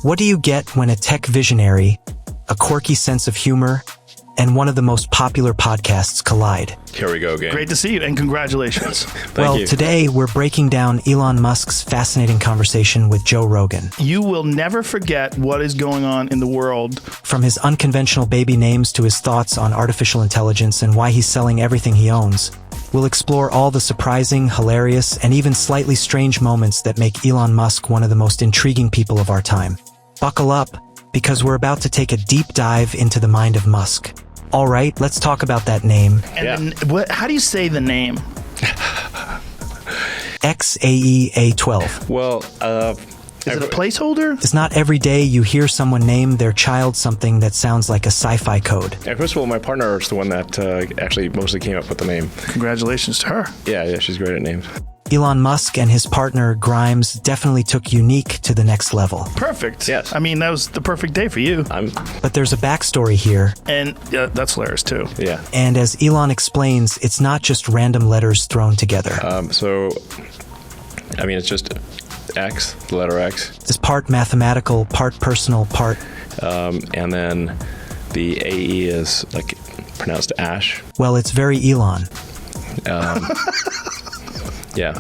What do you get when a tech visionary, a quirky sense of humor, and one of the most popular podcasts collide? Here we go again. Great to see you, and congratulations. Well, today we're breaking down Elon Musk's fascinating conversation with Joe Rogan. You will never forget what is going on in the world. From his unconventional baby names to his thoughts on artificial intelligence and why he's selling everything he owns, we'll explore all the surprising, hilarious, and even slightly strange moments that make Elon Musk one of the most intriguing people of our time. Buckle up, because we're about to take a deep dive into the mind of Musk. All right, let's talk about that name. And then, how do you say the name? XAEA12. Well, is it a placeholder? It's not every day you hear someone name their child something that sounds like a sci-fi code. First of all, my partner is the one that actually mostly came up with the name. Congratulations to her. Yeah, she's great at names. Elon Musk and his partner, Grimes, definitely took unique to the next level. Perfect. Yes. I mean, that was the perfect day for you. But there's a backstory here. And that's hilarious, too. Yeah. And as Elon explains, it's not just random letters thrown together. It's just X, the letter X. It's part mathematical, part personal, part... And then the AE is pronounced Ash. Well, it's very Elon. Yeah.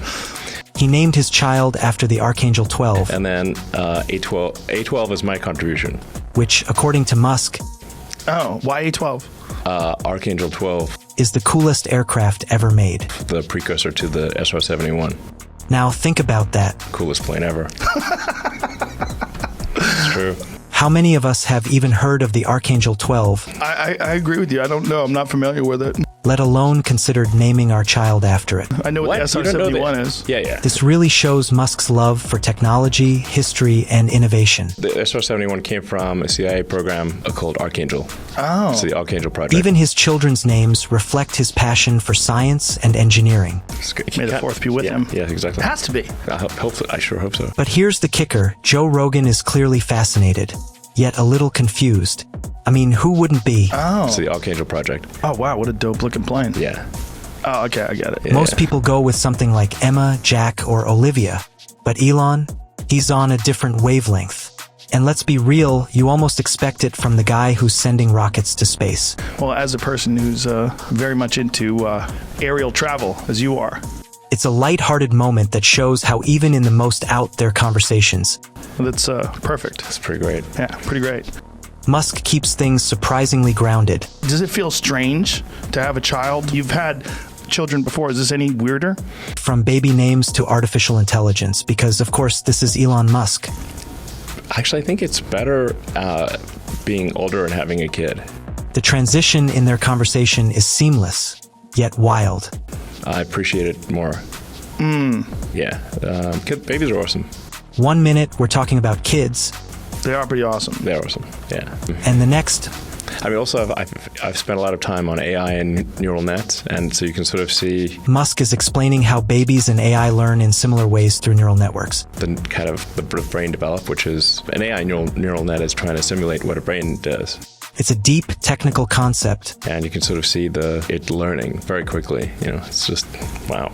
He named his child after the Archangel 12. And then A12 is my contribution. Which, according to Musk... Oh, why A12? Archangel 12. Is the coolest aircraft ever made. The precursor to the SR-71. Now, think about that. Coolest plane ever. It's true. How many of us have even heard of the Archangel 12? I agree with you. I don't know. I'm not familiar with it. Let alone considered naming our child after it. I know what the SR-71 is. Yeah. This really shows Musk's love for technology, history, and innovation. The SR-71 came from a CIA program called Archangel. Oh. It's the Archangel Project. Even his children's names reflect his passion for science and engineering. May the fourth be with him. Yeah, exactly. It has to be. I sure hope so. But here's the kicker. Joe Rogan is clearly fascinated, yet a little confused. I mean, who wouldn't be? Oh. It's the Archangel Project. Oh, wow. What a dope looking plane. Yeah. Oh, okay. I get it. Yeah. Most people go with something like Emma, Jack, or Olivia. But Elon, he's on a different wavelength. And let's be real, you almost expect it from the guy who's sending rockets to space. Well, as a person who's very much into aerial travel, as you are. It's a lighthearted moment that shows how even in the most out-there conversations... That's perfect. It's pretty great. Yeah, pretty great. Musk keeps things surprisingly grounded. Does it feel strange to have a child? You've had children before. Is this any weirder? From baby names to artificial intelligence, because, of course, this is Elon Musk. Actually, I think it's better being older and having a kid. The transition in their conversation is seamless, yet wild. I appreciate it more. Yeah. Babies are awesome. 1 minute, we're talking about kids. They are pretty awesome. They're awesome. Yeah. And the next... Also, I've spent a lot of time on AI and neural nets, and so you can sort of see... Musk is explaining how babies and AI learn in similar ways through neural networks. The brain develop, which is... An AI neural net is trying to simulate what a brain does. It's a deep, technical concept. And you can sort of see it learning very quickly. It's just, wow.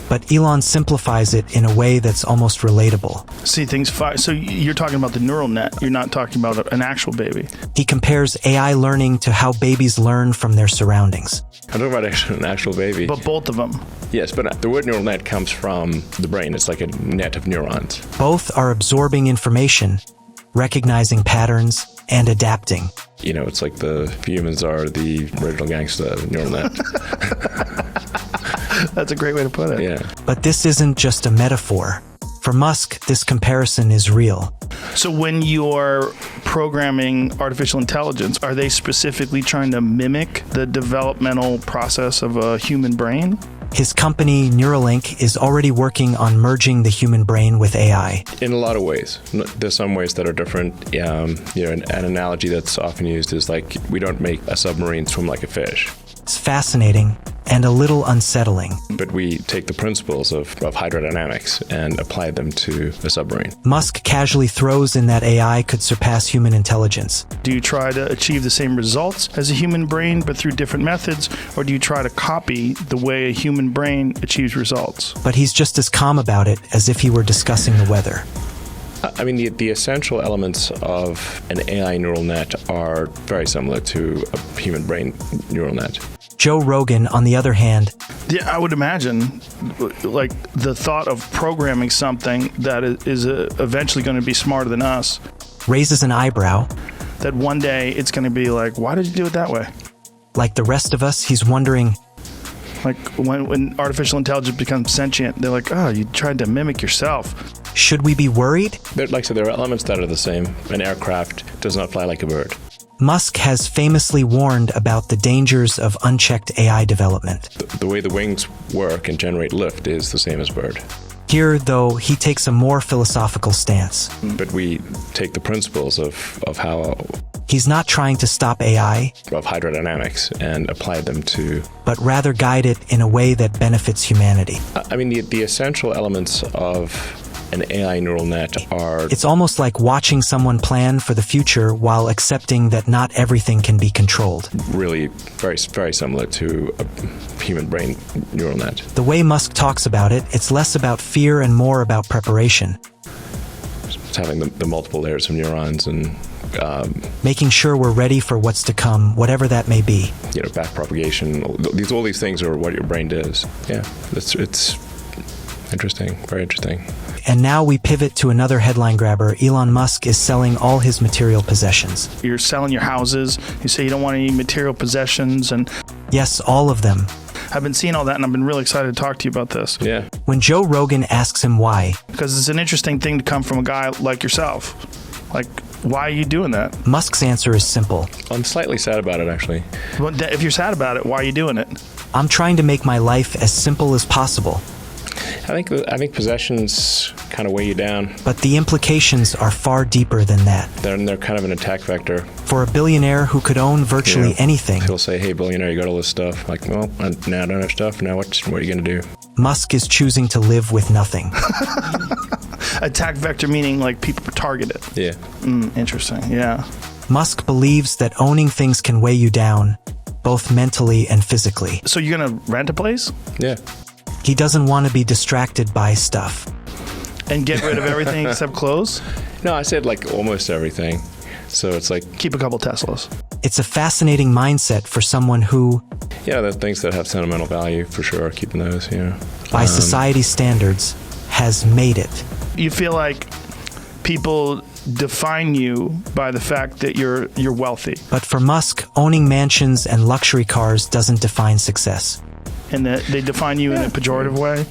But Elon simplifies it in a way that's almost relatable. See things so you're talking about the neural net. You're not talking about an actual baby. He compares AI learning to how babies learn from their surroundings. I'm talking about an actual baby. But both of them. Yes, but the word neural net comes from the brain. It's like a net of neurons. Both are absorbing information, recognizing patterns, and adapting. It's like the humans are the original gangster neural net. That's a great way to put it. Yeah. But this isn't just a metaphor. For Musk, this comparison is real. So when you're programming artificial intelligence, are they specifically trying to mimic the developmental process of a human brain? His company, Neuralink, is already working on merging the human brain with AI. In a lot of ways. There's some ways that are different. An analogy that's often used is like we don't make a submarine swim like a fish. It's fascinating and a little unsettling. But we take the principles of hydrodynamics and apply them to a submarine. Musk casually throws in that AI could surpass human intelligence. Do you try to achieve the same results as a human brain, but through different methods, or do you try to copy the way a human brain achieves results? But he's just as calm about it as if he were discussing the weather. I mean, the essential elements of an AI neural net are very similar to a human brain neural net. Joe Rogan, on the other hand, Yeah, I would imagine, like, the thought of programming something that is eventually going to be smarter than us, raises an eyebrow. that one day it's going to be like, why did you do it that way? Like the rest of us, he's wondering, Like, when artificial intelligence becomes sentient, they're like, oh, you tried to mimic yourself. should we be worried? Like I said, there are elements that are the same. An aircraft does not fly like a bird. Musk has famously warned about the dangers of unchecked AI development. The way the wings work and generate lift is the same as bird. Here, though, he takes a more philosophical stance. But we take the principles of how He's not trying to stop AI, of hydrodynamics and apply them to. but rather guide it in a way that benefits humanity. I mean, the essential elements of an AI neural net are. It's almost like watching someone plan for the future while accepting that not everything can be controlled. Really very, very similar to a human brain neural net. The way Musk talks about it, it's less about fear and more about preparation, It's having the multiple layers of neurons and making sure we're ready for what's to come, whatever that may be. back propagation. All these things are what your brain does. Yeah, it's interesting, very interesting. And now we pivot to another headline grabber. Elon Musk is selling all his material possessions. You're selling your houses. You say you don't want any material possessions. And Yes, all of them. I've been seeing all that, and I've been really excited to talk to you about this. Yeah. When Joe Rogan asks him why, Because it's an interesting thing to come from a guy like yourself. Like, why are you doing that? Musk's answer is simple. I'm slightly sad about it, actually. Well, if you're sad about it, why are you doing it? I'm trying to make my life as simple as possible, I think possessions kind of weigh you down. but the implications are far deeper than that. They're kind of an attack vector. For a billionaire who could own virtually Yeah. anything, He'll say, "Hey, billionaire, you got all this stuff." Like, well, now I don't have stuff. Now what are you going to do? Musk is choosing to live with nothing. Attack vector meaning like people target it. Yeah. Interesting. Yeah. Musk believes that owning things can weigh you down, both mentally and physically. So you're going to rent a place Yeah. He doesn't want to be distracted by stuff. and get rid of everything except clothes? No, I said like almost everything. So it's like, Keep a couple Teslas. It's a fascinating mindset for someone who, the things that have sentimental value for sure, keeping those, by society's standards, has made it. You feel like people define you by the fact that you're wealthy, But for Musk, owning mansions and luxury cars doesn't define success. and that they define you in a pejorative way.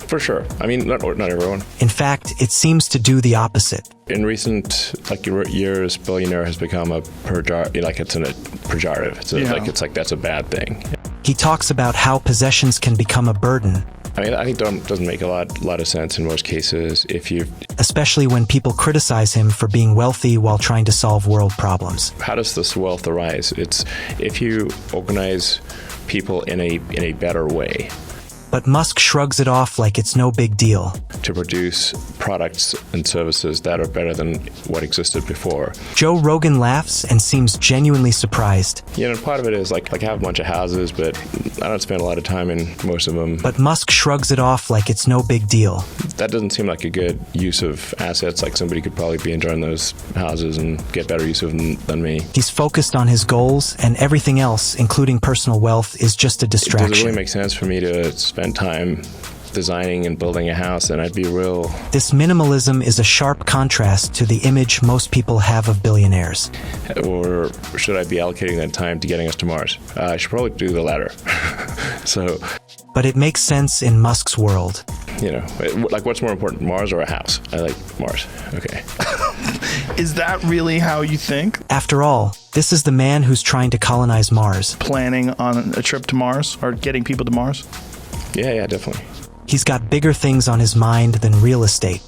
For sure. I mean, not everyone. In fact, it seems to do the opposite. In recent years, billionaire has become a pejorative. Like it's a pejorative. It's like that's a bad thing. He talks about how possessions can become a burden, I mean, I think it doesn't make a lot of sense in most cases. If you, especially when people criticize him for being wealthy while trying to solve world problems. how does this wealth arise? It's if you organize people in a better way But Musk shrugs it off like it's no big deal. to produce products and services that are better than what existed before. Joe Rogan laughs and seems genuinely surprised. Part of it is like I have a bunch of houses, but I don't spend a lot of time in most of them. But Musk shrugs it off like it's no big deal. That doesn't seem like a good use of assets. Like somebody could probably be enjoying those houses and get better use of them than me. He's focused on his goals, and everything else, including personal wealth, is just a Does it really distraction. make sense for me to spend time designing and building a house? And I'd be real. This minimalism is a sharp contrast to the image most people have of billionaires. Or should I be allocating that time to getting us to Mars? I should probably do the latter. So, But it makes sense in Musk's world. like what's more important, Mars or a house? I like Mars. Okay. Is that really how you think? After all, this is the man who's trying to colonize Mars. Planning on a trip to Mars or getting people to Mars? Yeah, definitely. He's got bigger things on his mind than real estate.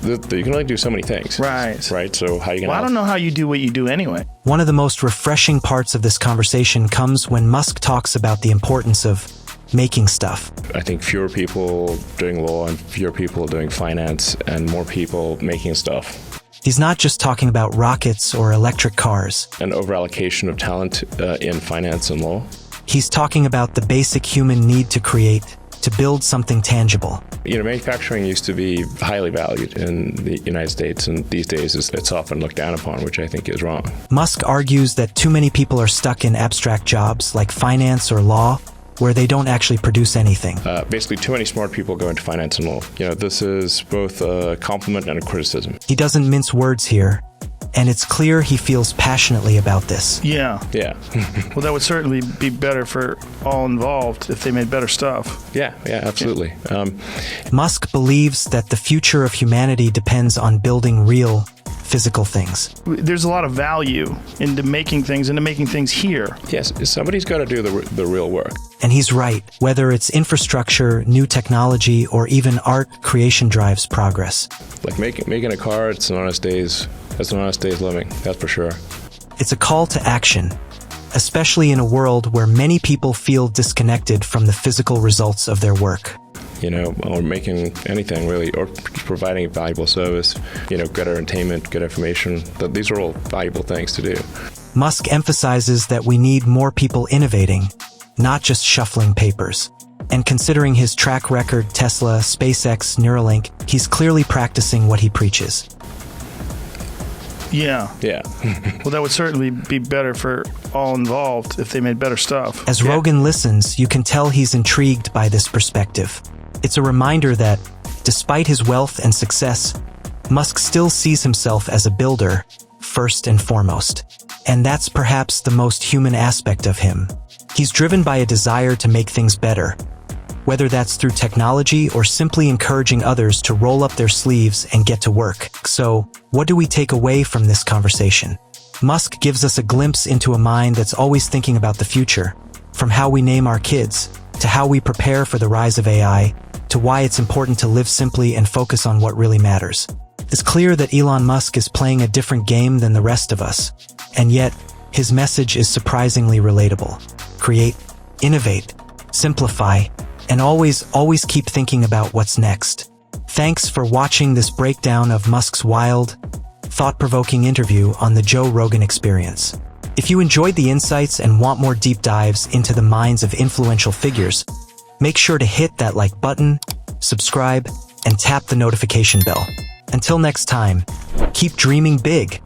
You can only do so many things. Right. Right. So how are you going to? Well, I don't know how you do what you do anyway. One of the most refreshing parts of this conversation comes when Musk talks about the importance of making stuff. I think fewer people doing law and fewer people doing finance and more people making stuff. He's not just talking about rockets or electric cars. An overallocation of talent in finance and law. He's talking about the basic human need to create, to build something tangible. Manufacturing used to be highly valued in the United States, and these days it's often looked down upon, which I think is wrong. Musk argues that too many people are stuck in abstract jobs like finance or law, where they don't actually produce anything. Basically, too many smart people go into finance and law. This is both a compliment and a criticism. He doesn't mince words here, and it's clear he feels passionately about this. Yeah. Well, that would certainly be better for all involved if they made better stuff. Yeah, absolutely. Musk believes that the future of humanity depends on building real, physical things. There's a lot of value into making things here. Yes, somebody's got to do the real work. And he's right. Whether it's infrastructure, new technology, or even art, creation drives progress. Like making a car, it's an honest day's living, that's for sure. It's a call to action, especially in a world where many people feel disconnected from the physical results of their work. Or making anything really, or providing a valuable service, good entertainment, good information. These are all valuable things to do. Musk emphasizes that we need more people innovating, not just shuffling papers. And considering his track record, Tesla, SpaceX, Neuralink, he's clearly practicing what he preaches. Yeah. Well, that would certainly be better for all involved if they made better stuff. As Rogan listens, you can tell he's intrigued by this perspective. It's a reminder that, despite his wealth and success, Musk still sees himself as a builder, first and foremost. And that's perhaps the most human aspect of him. He's driven by a desire to make things better, whether that's through technology or simply encouraging others to roll up their sleeves and get to work. So, what do we take away from this conversation? Musk gives us a glimpse into a mind that's always thinking about the future, from how we name our kids, to how we prepare for the rise of AI, to why it's important to live simply and focus on what really matters. It's clear that Elon Musk is playing a different game than the rest of us, and yet, his message is surprisingly relatable. Create, innovate, simplify, and always keep thinking about what's next. Thanks for watching this breakdown of Musk's wild, thought-provoking interview on the Joe Rogan Experience. If you enjoyed the insights and want more deep dives into the minds of influential figures, make sure to hit that like button, subscribe, and tap the notification bell. Until next time, keep dreaming big.